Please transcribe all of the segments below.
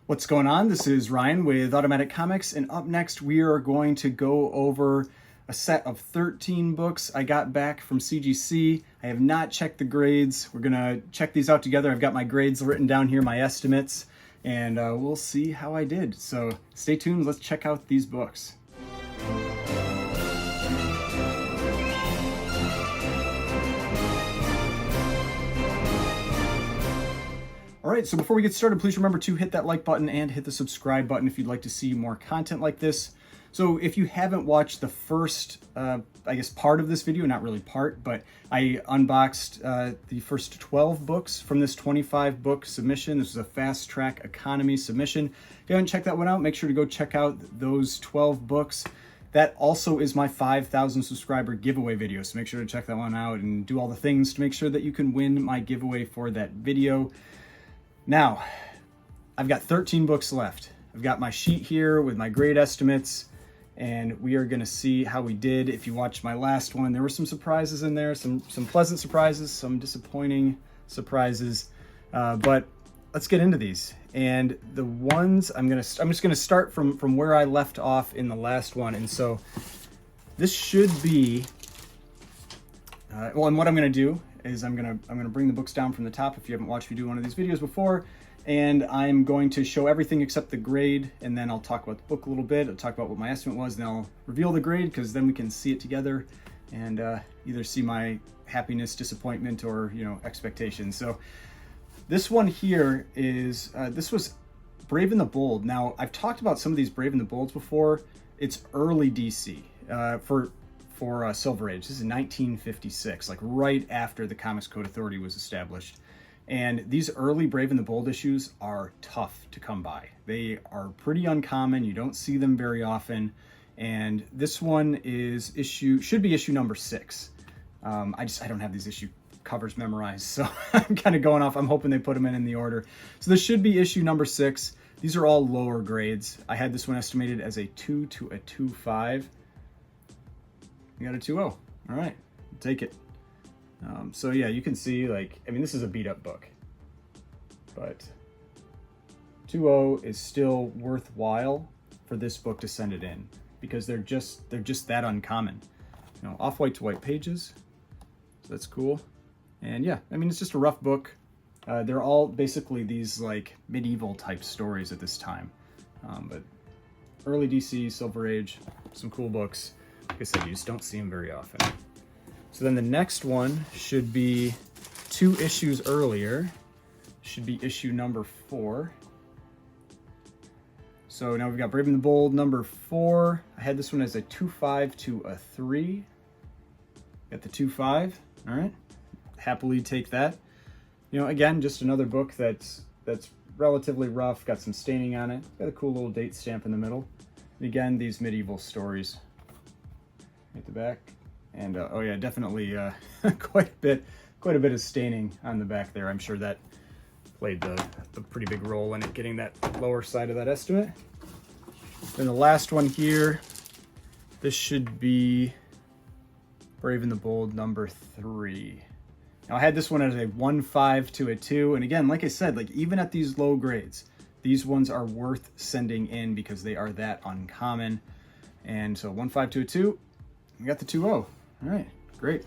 What's going on? This is Ryan with Automatic Comics, and up next we are going to go over a set of 13 books I got back from CGC. I have not checked the grades. We're gonna check these out together. I've got my grades written down here, my estimates, and we'll see how I did. So stay tuned, let's check out these books. All right, so before we get started, please remember to hit that like button and hit the subscribe button if you'd like to see more content like this. So if you haven't watched the first, part of this video, not really part, but I unboxed the first 12 books from this 25 book submission. This is a fast track economy submission. If you haven't checked that one out, make sure to go check out those 12 books. That also is my 5,000 subscriber giveaway video, so make sure to check that one out and do all the things to make sure that you can win my giveaway for that video. Now, I've got 13 books left. I've got my sheet here with my grade estimates, and we are gonna see how we did. If you watched my last one, there were some surprises in there, some pleasant surprises, some disappointing surprises, but let's get into these. And the ones, I'm just gonna start from where I left off in the last one. And so this should be, and what I'm gonna do is I'm gonna bring the books down from the top if you haven't watched me do one of these videos before, and I'm going to show everything except the grade, and then I'll talk about the book a little bit. I'll talk about what my estimate was, and then I'll reveal the grade, because then we can see it together and either see my happiness, disappointment, or expectations. So this one here is this was Brave and the Bold. Now I've talked about some of these Brave and the Bolds before. It's early DC for Silver Age. This is 1956, like right after the Comics Code Authority was established. And these early Brave and the Bold issues are tough to come by. They are pretty uncommon. You don't see them very often. And this one should be issue number 6. I don't have these issue covers memorized, so I'm kind of going off. I'm hoping they put them in the order. So this should be issue number 6. These are all lower grades. I had this one estimated as a 2 to a 2.5. You got a 2.0. All right, take it. So yeah, you can see, this is a beat up book, but 2.0 is still worthwhile for this book to send it in, because they're just that uncommon. Off-white to white pages, so that's cool. And yeah, it's just a rough book. They're all basically these medieval type stories at this time, but early DC, Silver Age, some cool books. Like I said, you just don't see them very often. So then the next one should be 2 issues earlier. Should be issue number 4. So now we've got Brave and the Bold number 4. I had this one as a 2.5 to a 3. Got the 2.5. All right, happily take that. Again, just another book that's relatively rough. Got some staining on it. Got a cool little date stamp in the middle. And again, these medieval stories. At the back, and oh yeah, definitely quite a bit of staining on the back there. I'm sure that played the pretty big role in it getting that lower side of that estimate. Then the last one here, this should be Brave and the Bold number 3. Now I had this one as a 1.5 to a 2, and again, like I said, even at these low grades, these ones are worth sending in because they are that uncommon. And so 1.5 to a 2. We got the 2.0. All right, great.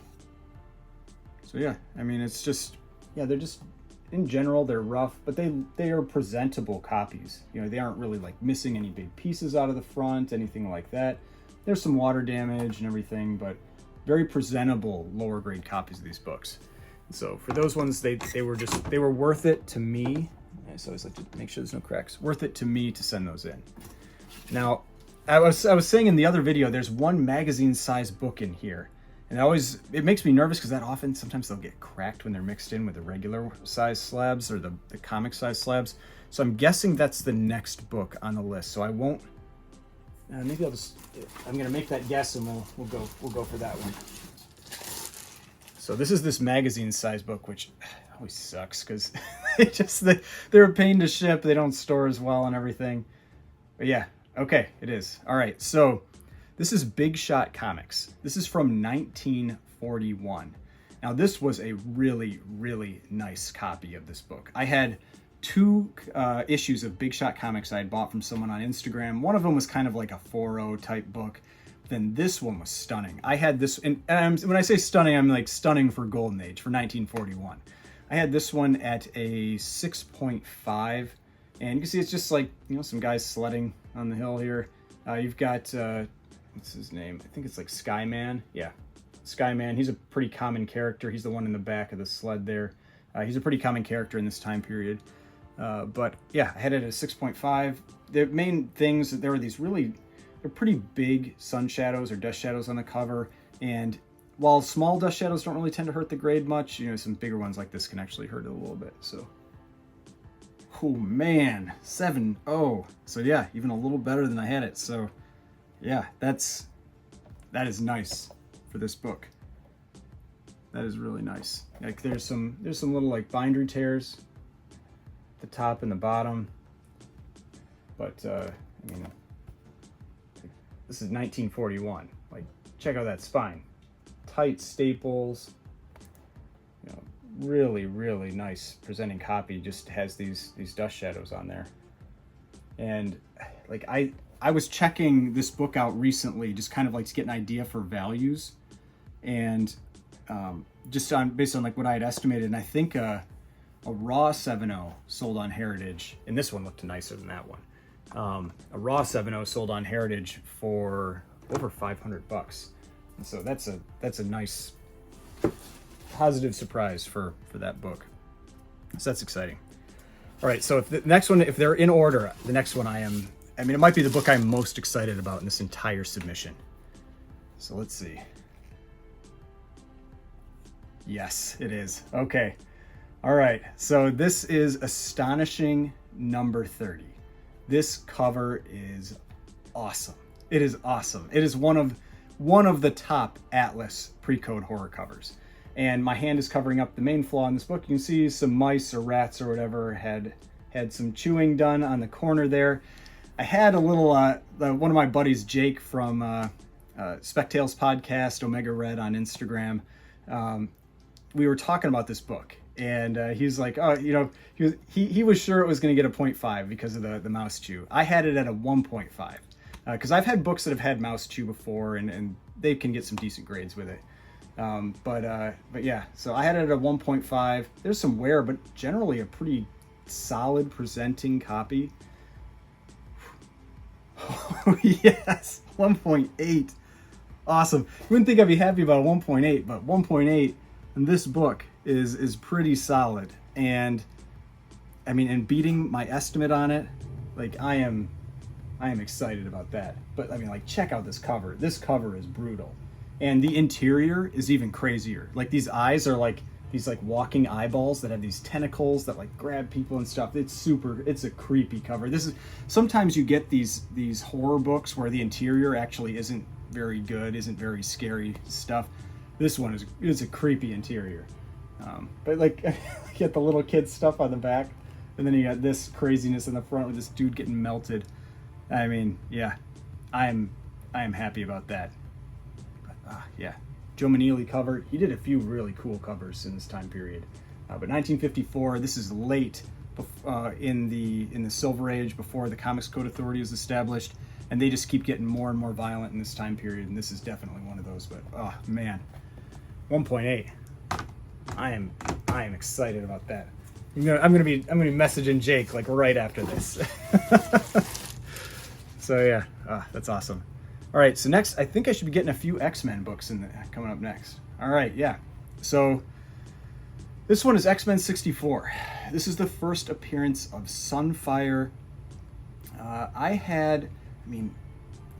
So yeah, it's just, they're just, in general, they're rough, but they are presentable copies. They aren't really missing any big pieces out of the front, anything like that. There's some water damage and everything, but very presentable lower grade copies of these books. And so for those ones, they were worth it to me. So I always like to make sure there's no cracks. Worth it to me to send those in. Now, I was saying in the other video, there's one magazine size book in here, and it makes me nervous because sometimes they'll get cracked when they're mixed in with the regular size slabs or the comic size slabs. So I'm guessing that's the next book on the list. So I won't. Maybe I'm gonna make that guess, and we'll go for that one. So this is this magazine size book, which always sucks because they're a pain to ship. They don't store as well and everything. But yeah. Okay, it is. All right, so this is Big Shot Comics. This is from 1941. Now, this was a really, really nice copy of this book. I had two issues of Big Shot Comics I had bought from someone on Instagram. One of them was kind of like a 4.0 type book. Then this one was stunning. I had this, and when I say stunning, I'm like stunning for Golden Age, for 1941. I had this one at a 6.5, and you can see it's just like, you know, some guys sledding on the hill here. You've got, what's his name? I think it's like Skyman. Yeah, Skyman. He's a pretty common character. He's the one in the back of the sled there. He's a pretty common character in this time period. But yeah, I had it at a 6.5. The main things, there were these really, they're pretty big sun shadows or dust shadows on the cover, and while small dust shadows don't really tend to hurt the grade much, you know, some bigger ones like this can actually hurt it a little bit. So, oh man, 7.0. So yeah, even a little better than I had it. So yeah, that is nice for this book. That is really nice. Like there's some little like binder tears at the top and the bottom, but I mean, this is 1941. Like, check out that spine. Tight staples. You know, really, really nice presenting copy. Just has these dust shadows on there. And like I was checking this book out recently, just kind of like to get an idea for values, and just based on like what I had estimated. And I think a raw 7.0 sold on Heritage, and this one looked nicer than that one. A raw 7.0 sold on Heritage for over $500, and so that's a nice positive surprise for that book. So that's exciting. All right, so if the next one, if they're in order, the next one I mean, it might be the book I'm most excited about in this entire submission. So let's see. Yes, it is. Okay. All right, so this is Astonishing number 30. This cover is awesome. It is awesome. It is one of the top Atlas pre-code horror covers. And my hand is covering up the main flaw in this book. You can see some mice or rats or whatever had some chewing done on the corner there. I had a little, one of my buddies, Jake from Spectales podcast, Omega Red on Instagram. We were talking about this book. And he's like, oh, you know, he was sure it was going to get a 0.5 because of the mouse chew. I had it at a 1.5 because I've had books that have had mouse chew before, and they can get some decent grades with it. But yeah, so I had it at a 1.5. There's some wear, but generally a pretty solid presenting copy. Oh, yes, 1.8. Awesome. You wouldn't think I'd be happy about a 1.8, but 1.8 in this book is pretty solid. And I mean, and beating my estimate on it, like I am excited about that. But I mean, like, check out this cover. This cover is brutal. And the interior is even crazier. Like, these eyes are like these like walking eyeballs that have these tentacles that like grab people and stuff. It's a creepy cover. This is, sometimes you get these horror books where the interior actually isn't very good, isn't very scary stuff. This one is a creepy interior. But like, you get the little kid stuff on the back, and then you got this craziness in the front with this dude getting melted. I mean, yeah, I am happy about that. But, yeah, Joe Maneely cover. He did a few really cool covers in this time period. But 1954, this is late in the Silver Age, before the Comics Code Authority was established, and they just keep getting more and more violent in this time period, and this is definitely one of those. But oh man, 1.8. I am excited about that. I'm gonna be messaging Jake like right after this. So yeah, that's awesome. All right, so next I think I should be getting a few X-Men books coming up next. All right, yeah. So this one is X-Men 64. This is the first appearance of Sunfire. I mean,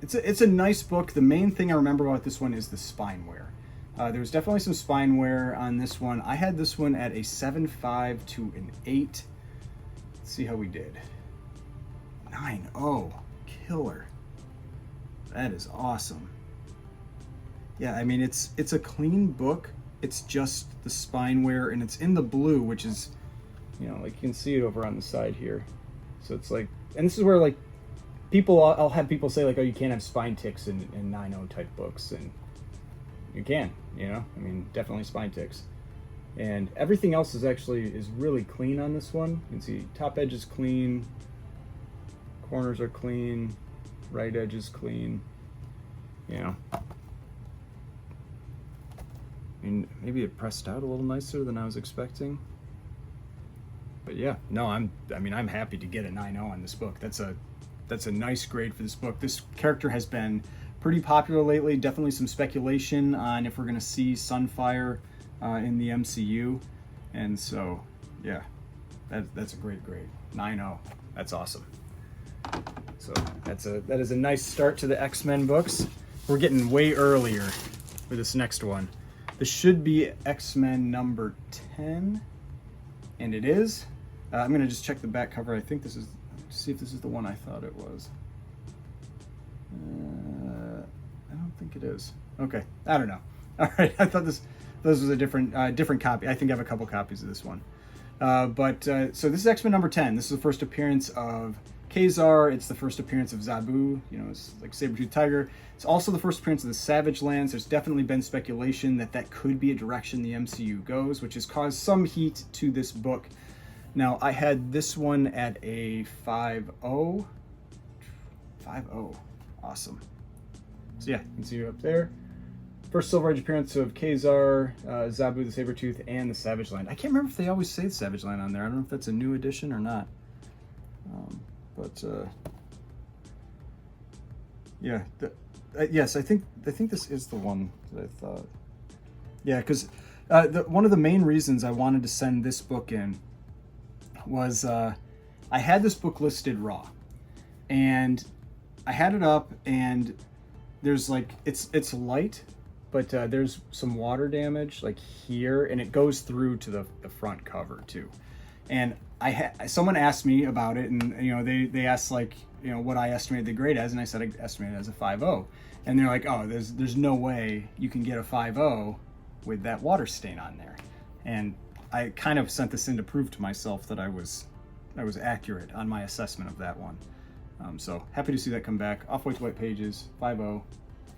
it's a nice book. The main thing I remember about this one is the spine wear. There was definitely some spine wear on this one. I had this one at a 7.5 to an 8. Let's see how we did. 9.0. Killer. That is awesome. Yeah, I mean, it's a clean book. It's just the spine wear, and it's in the blue, which is, you know, like you can see it over on the side here. So it's like, and this is where like I'll have people say like, oh, you can't have spine ticks in 9.0 type books, and you can, you know, I mean, definitely spine ticks. And everything else is really clean on this one. You can see top edge is clean, corners are clean, right edge is clean. You know, I mean, maybe it pressed out a little nicer than I was expecting. But yeah, no, I'm happy to get a 9.0 on this book. That's a nice grade for this book. This character has been pretty popular lately. Definitely some speculation on if we're going to see Sunfire in the MCU, and so yeah, that's a great grade. 9.0. That's awesome. So that is a nice start to the X-Men books. We're getting way earlier for this next one. This should be X-Men number 10, and it is. I'm gonna just check the back cover. I think this is, see if this is the one I thought it was. I don't think it is. Okay, I don't know. All right, I thought this was a different copy. I think I have a couple copies of this one. So this is X-Men number 10. This is the first appearance of Kazar. It's the first appearance of Zabu. You know, it's like Saber-Tooth Tiger. It's also the first appearance of the Savage Lands. There's definitely been speculation that could be a direction the MCU goes, which has caused some heat to this book. Now, I had this one at a 5.0. 5.0. Awesome. So yeah, you can see it up there. First Silver Age appearance of Kazar, Zabu the Saber-Tooth, and the Savage Land. I can't remember if they always say the Savage Land on there. I don't know if that's a new edition or not. Yeah, yes, I think this is the one that I thought. Yeah, because one of the main reasons I wanted to send this book in was I had this book listed raw, and I had it up, and there's like it's light, but there's some water damage like here, and it goes through to the front cover too. And someone asked me about it, and you know they asked like, you know, what I estimated the grade as, and I said I estimated it as a 5.0, and they're like, oh, there's no way you can get a 5.0 with that water stain on there. And I kind of sent this in to prove to myself that I was accurate on my assessment of that one. So happy to see that come back. Off-white to white pages, 5.0,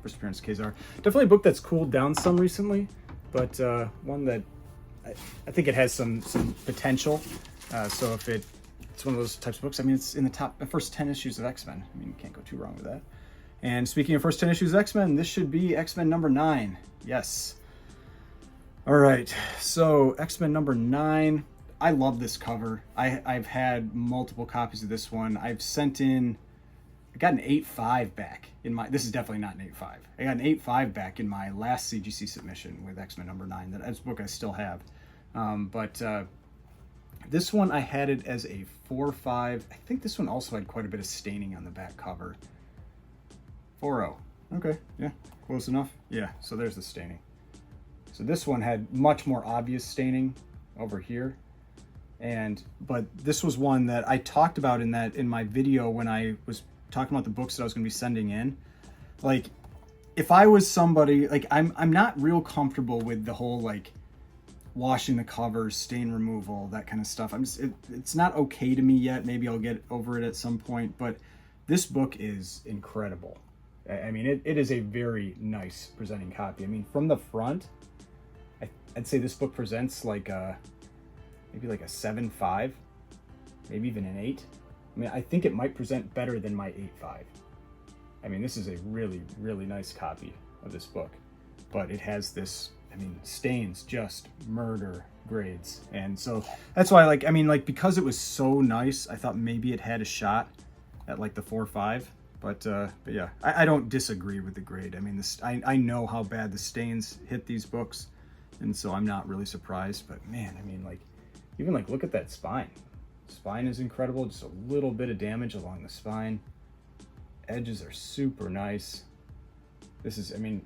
first appearance of Kazar. Definitely a book that's cooled down some recently, but one that I think it has some potential. So if it's one of those types of books, I mean, it's in the first 10 issues of X-Men. I mean, you can't go too wrong with that. And speaking of first 10 issues of X-Men, this should be X-Men number 9. Yes. All right, so X-Men number 9. I love this cover. I've had multiple copies of this one. I got an 8.5 back in my, this is definitely not an 8.5. I got an 8.5 back in my last CGC submission with X-Men number 9. That's a book I still have. This one I had it as a 4.5. I think this one also had quite a bit of staining on the back cover. 4.0. Okay, yeah, close enough. Yeah, so there's the staining. So this one had much more obvious staining over here. But this was one that I talked about in my video when I was talking about the books that I was going to be sending in. Like, if I was somebody, like, I'm not real comfortable with the whole like washing the covers, stain removal, that kind of stuff. It's not okay to me yet. Maybe I'll get over it at some point, but this book is incredible. I mean, it is a very nice presenting copy. I mean, from the front, I'd say this book presents like maybe like a 7.5, maybe even an 8. I mean, I think it might present better than my 8.5. I mean, this is a really, really nice copy of this book, but it has this, I mean, stains just murder grades. And so that's why, like, I mean, like, because it was so nice, I thought maybe it had a shot at like the 4.5. But yeah, I don't disagree with the grade. I mean, I know how bad the stains hit these books, and so I'm not really surprised. But man, I mean, like, even like, look at that spine. Spine is incredible. Just a little bit of damage along the spine. Edges are super nice. This is, I mean,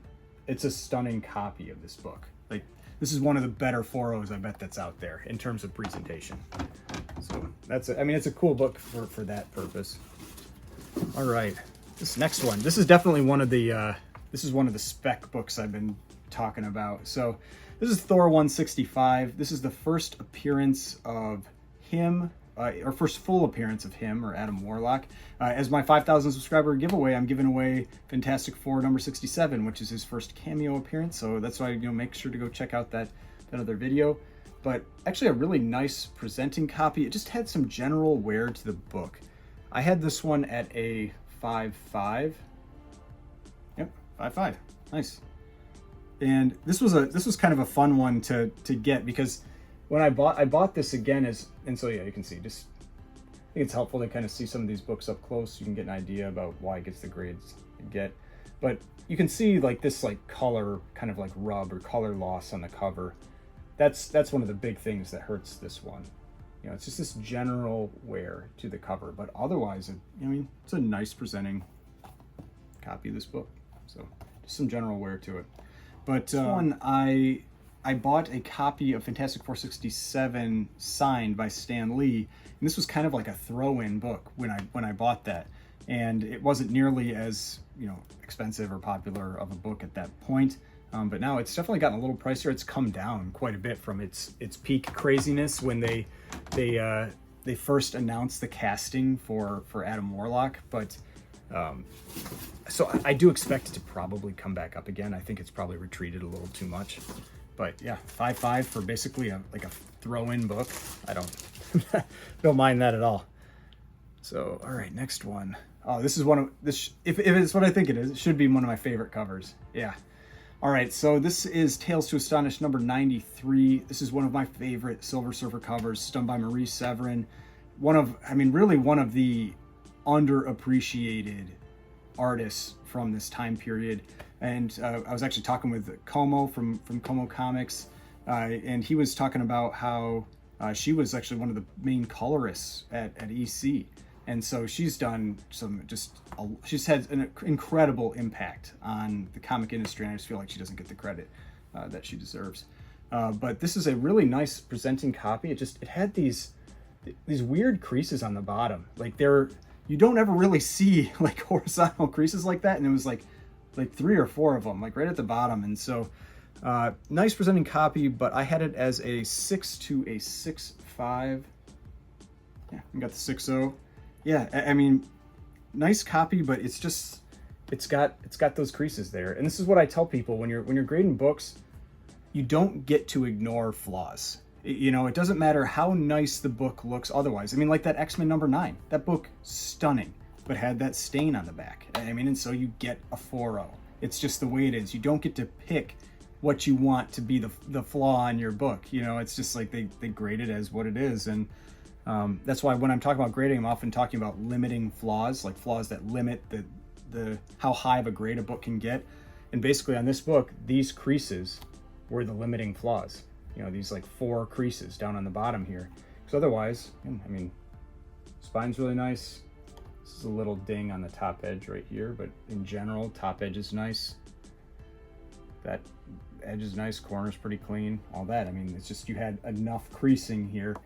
it's a stunning copy of this book. Like, this is one of the better 4.0s I bet that's out there in terms of presentation. So that's, I mean, it's a cool book for that purpose. All right, this next one. This is definitely one of the spec books I've been talking about. So this is Thor 165. This is the first appearance of him, or first full appearance of him, or Adam Warlock. As my 5,000 subscriber giveaway, I'm giving away Fantastic Four number 67, which is his first cameo appearance. So that's why, you know, make sure to go check out that other video. but actually a really nice presenting copy. It just had some general wear to the book. I had this one at a 5.5. Yep, 5.5. Nice. And this was kind of a fun one to get, because when I bought this again and so yeah, you can see, just I think it's helpful to kind of see some of these books up close. You can get an idea about why it gets the grades it get. But you can see like this like color kind of like rub or color loss on the cover. That's one of the big things that hurts this one. You know, it's just this general wear to the cover, but otherwise, I mean, it's a nice presenting copy of this book. So just some general wear to it. But one, I bought a copy of Fantastic Four 67 signed by Stan Lee, and this was kind of like a throw-in book when I bought that, and it wasn't nearly as, you know, expensive or popular of a book at that point. But now it's definitely gotten a little pricier. It's come down quite a bit from its peak craziness when they first announced the casting for Adam Warlock. But so I do expect it to probably come back up again. I think it's probably retreated a little too much. But yeah, 5.5 for basically like a throw-in book. I don't mind that at all. So all right, next one. Oh, this is one of this. If it's what I think it is, it should be one of my favorite covers. Yeah. All right, so this is Tales to Astonish number 93. This is one of my favorite Silver Surfer covers, done by Marie Severin. Really one of the underappreciated artists from this time period. And I was actually talking with Como from Como Comics, and he was talking about how she was actually one of the main colorists at EC. And so she's done she's had an incredible impact on the comic industry, and I just feel like she doesn't get the credit that she deserves. But this is a really nice presenting copy. It had these weird creases on the bottom. Like you don't ever really see like horizontal creases like that, and it was like 3 or 4 of them, like right at the bottom. And so nice presenting copy, but I had it as a 6 to a 6.5. Yeah, we got the 6.0. Yeah, I mean, nice copy, but it's got those creases there. And this is what I tell people when you're grading books, you don't get to ignore flaws. You know, it doesn't matter how nice the book looks otherwise. I mean, like that X-Men number 9, that book, stunning, but had that stain on the back. I mean, and so you get a 4.0. It's just the way it is. You don't get to pick what you want to be the flaw in your book. You know, it's just like they grade it as what it is. And that's why when I'm talking about grading, I'm often talking about limiting flaws, like flaws that limit the how high of a grade a book can get. And basically on this book, these creases were the limiting flaws. You know, these like 4 creases down on the bottom here. Because otherwise, I mean, spine's really nice. This is a little ding on the top edge right here, but in general, top edge is nice. That edge is nice, corner's pretty clean, all that. I mean, it's just you had enough creasing here.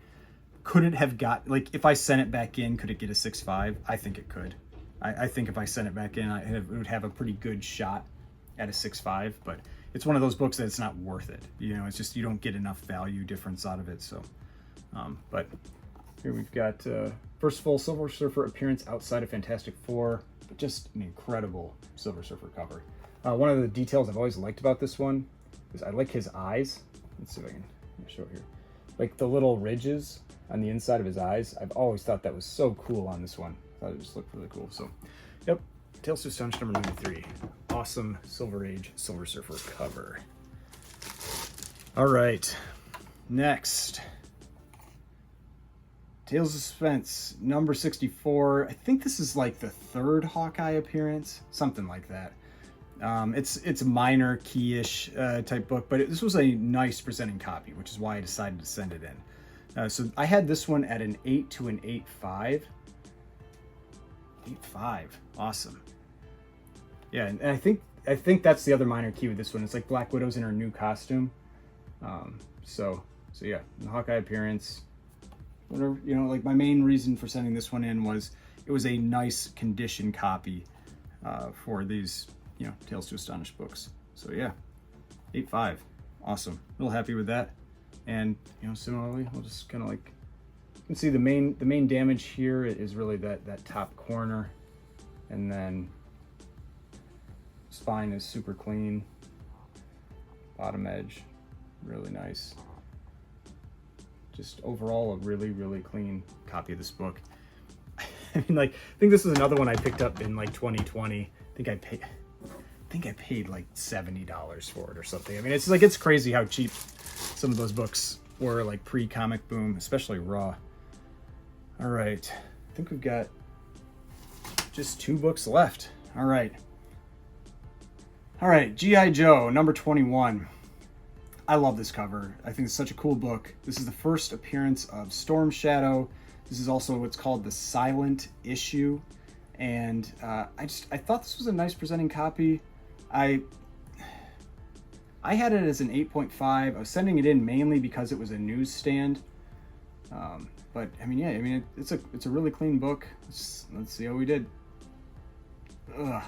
Could it have got, like, if I sent it back in, could it get a 6.5? I think it could. I think if I sent it back in, it would have a pretty good shot at a 6.5, but it's one of those books that it's not worth it. You know, it's just you don't get enough value difference out of it. So, but here we've got first full Silver Surfer appearance outside of Fantastic Four, but just an incredible Silver Surfer cover. One of the details I've always liked about this one is I like his eyes. Let's see if I can show it here. Like the little ridges on the inside of his eyes. I've always thought that was so cool on this one. I thought it just looked really cool. So, yep, Tales to Astonish number 93. Awesome Silver Age Silver Surfer cover. All right, next. Tales of Suspense number 64. I think this is like the 3rd Hawkeye appearance, something like that. It's a minor key-ish type book, but this was a nice presenting copy, which is why I decided to send it in. So I had this one at an 8 to an 8.5. 8.5, awesome. Yeah, and I think that's the other minor key with this one. It's like Black Widow's in her new costume. So yeah, the Hawkeye appearance. Whatever, you know, like my main reason for sending this one in was it was a nice condition copy for these, you know, Tales to Astonish books. So yeah, 8.5, awesome. Real happy with that. And you know, similarly, we'll just kind of like, you can see the main damage here is really that top corner, and then spine is super clean. Bottom edge, really nice. just overall a really, really clean copy of this book. I mean, like, I think this was another one I picked up in like 2020. I think I paid like $70 for it or something. I mean, it's like, it's crazy how cheap some of those books were, like pre-comic boom, especially Raw. All right, I think we've got just 2 books left. All right, G.I. Joe, number 21. I love this cover. I think it's such a cool book. This is the first appearance of Storm Shadow. This is also what's called the silent issue. And I thought this was a nice presenting copy. I had it as an 8.5. I was sending it in mainly because it was a newsstand. But I mean, yeah, I mean, it's a really clean book. Let's see how we did. Ugh,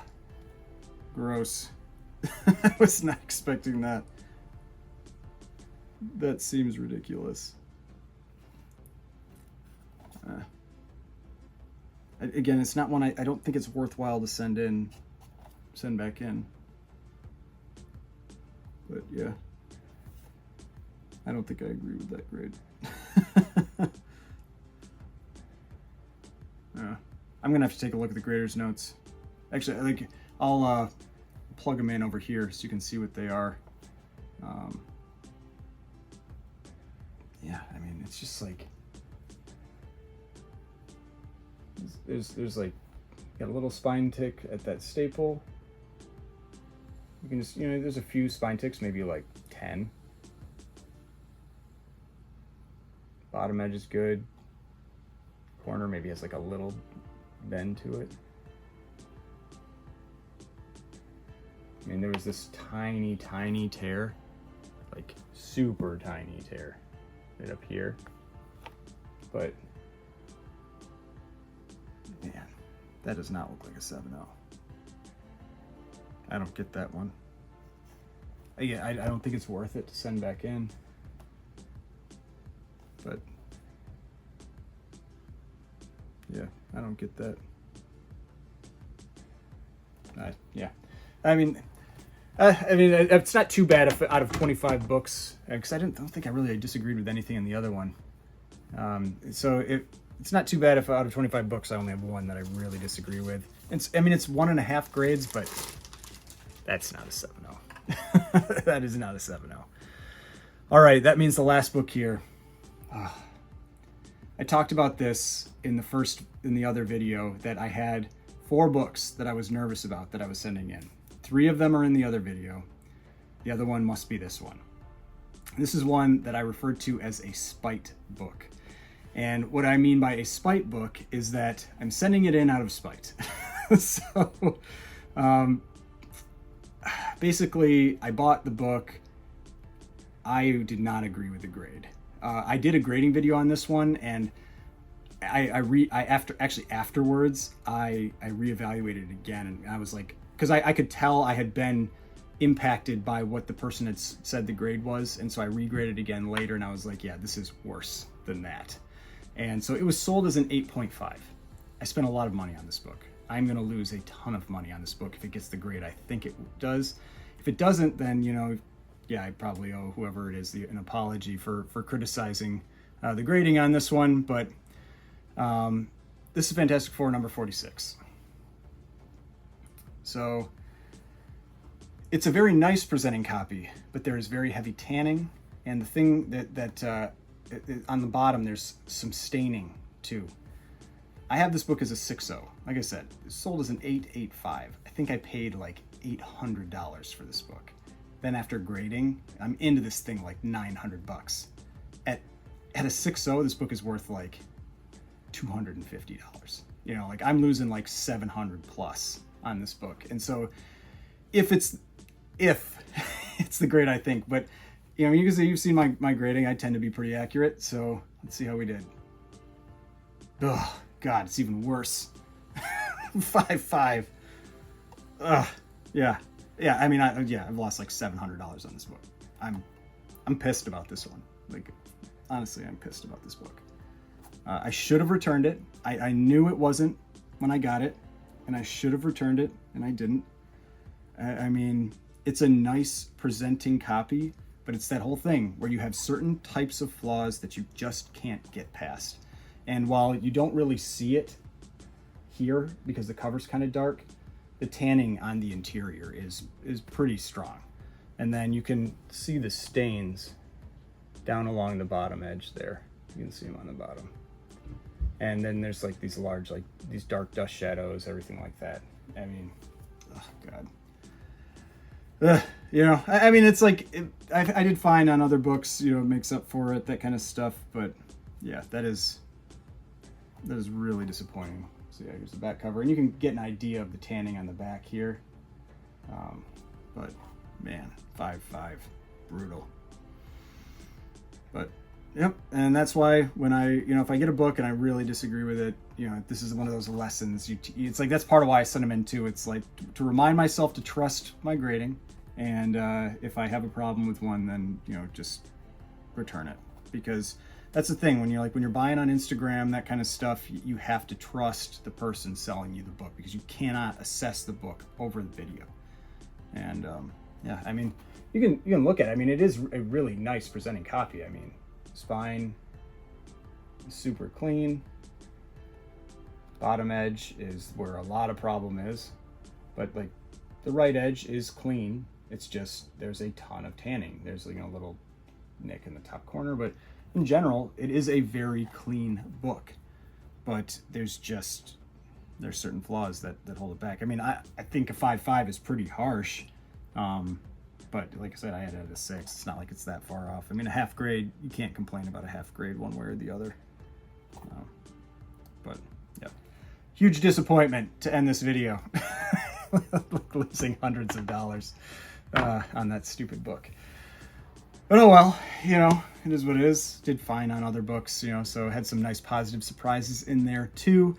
gross. I was not expecting that. That seems ridiculous. Again, it's not one I don't think it's worthwhile to send back in. But yeah, I don't think I agree with that grade. I'm gonna have to take a look at the grader's notes. Actually, like, I'll plug them in over here so you can see what they are. Yeah, I mean, it's just like, there's like, got a little spine tick at that staple. You can just, there's a few spine ticks, maybe like 10. Bottom edge is good. Corner maybe has like a little bend to it. I mean, there was this tiny, tiny tear, like super tiny tear right up here. But man, that does not look like a 7.0. I don't get that one. Yeah, I don't think it's worth it to send back in. But yeah, I don't get that. Yeah, I mean, it's not too bad if out of 25 books, because I don't think I really disagreed with anything in the other one. So it's not too bad if out of 25 books I only have one that I really disagree with. It's 1.5 grades, but that's not a 7.0. That is not a 7.0. All right, that means the last book here. I talked about this in the other video, that I had 4 books that I was nervous about that I was sending in. 3 of them are in the other video. The other one must be this one. This is one that I referred to as a spite book. And what I mean by a spite book is that I'm sending it in out of spite. So basically, I bought the book. I did not agree with the grade. I did a grading video on this one, and afterwards I reevaluated it again, and I was like, because I could tell I had been impacted by what the person had said the grade was, and so I regraded again later, and I was like, yeah, this is worse than that. And so it was sold as an 8.5. I spent a lot of money on this book. I'm going to lose a ton of money on this book if it gets the grade I think it does. If it doesn't, then, yeah, I probably owe whoever it is an apology for criticizing the grading on this one. But this is Fantastic Four number 46. So it's a very nice presenting copy, but there is very heavy tanning. And the thing that on the bottom, there's some staining too. I have this book as a 6.0. Like I said, it's sold as an 8.85. I think I paid like $800 for this book. Then after grading, I'm into this thing like $900. At a 6.0, this book is worth like $250. Like I'm losing like $700 plus on this book. And so if it's the grade I think, but you can see you've seen my grading. I tend to be pretty accurate. So let's see how we did. Oh God, it's even worse. 5.5. Ugh. Yeah. I mean, I've lost like $700 on this book. I'm pissed about this one. Like, honestly, I'm pissed about this book. I should have returned it. I knew it wasn't when I got it, and I should have returned it, and I didn't. I mean, it's a nice presenting copy, But it's that whole thing where you have certain types of flaws that you just can't get past. And while you don't really see it here because the cover's kind of dark, the tanning on the interior is pretty strong. And then you can see the stains down along the bottom edge there. You can see them on the bottom. And then there's like these large, like these dark dust shadows, everything like that. I mean, oh God. You know, I mean, it's like, I did fine on other books, you know, it makes up for it, that kind of stuff. But yeah, that is really disappointing. So yeah, here's the back cover. And you can get an idea of the tanning on the back here. But man, 5.5, brutal. But yep, and that's why when if I get a book and I really disagree with it, you know, this is one of those lessons. It's like, that's part of why I send them in too. It's like to remind myself to trust my grading. And if I have a problem with one, then, you know, just return it. Because that's the thing, when you're buying on Instagram, that kind of stuff, you have to trust the person selling you the book, because you cannot assess the book over the video. And yeah, I mean, you can look at it. I mean, it is a really nice presenting copy. I mean, spine is super clean. Bottom edge is where a lot of problem is, but like the right edge is clean. It's just, there's a ton of tanning. There's, you know, a little nick in the top corner, but in general, it is a very clean book. But there's certain flaws that hold it back. I mean, I think a 5.5 is pretty harsh. But like I said, I had it at a 6. It's not like it's that far off. I mean, a half grade, you can't complain about a half grade one way or the other. But yeah, huge disappointment to end this video. Losing hundreds of dollars on that stupid book. But oh well, you know, it is what it is. Did fine on other books, you know, so had some nice positive surprises in there too.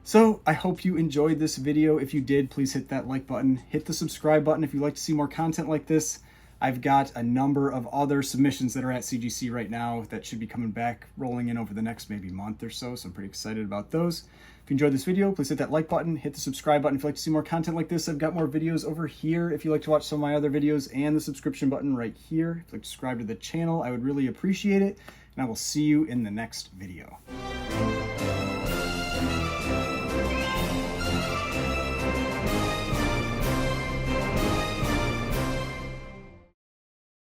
So I hope you enjoyed this video. If you did, please hit that like button, hit the subscribe button if you'd like to see more content like this. I've got a number of other submissions that are at CGC right now that should be coming back, rolling in over the next maybe month or so. So I'm pretty excited about those. If you enjoyed this video, please hit that like button, hit the subscribe button if you'd like to see more content like this. I've got more videos over here if you'd like to watch some of my other videos, and the subscription button right here. If you'd like to subscribe to the channel, I would really appreciate it. And I will see you in the next video.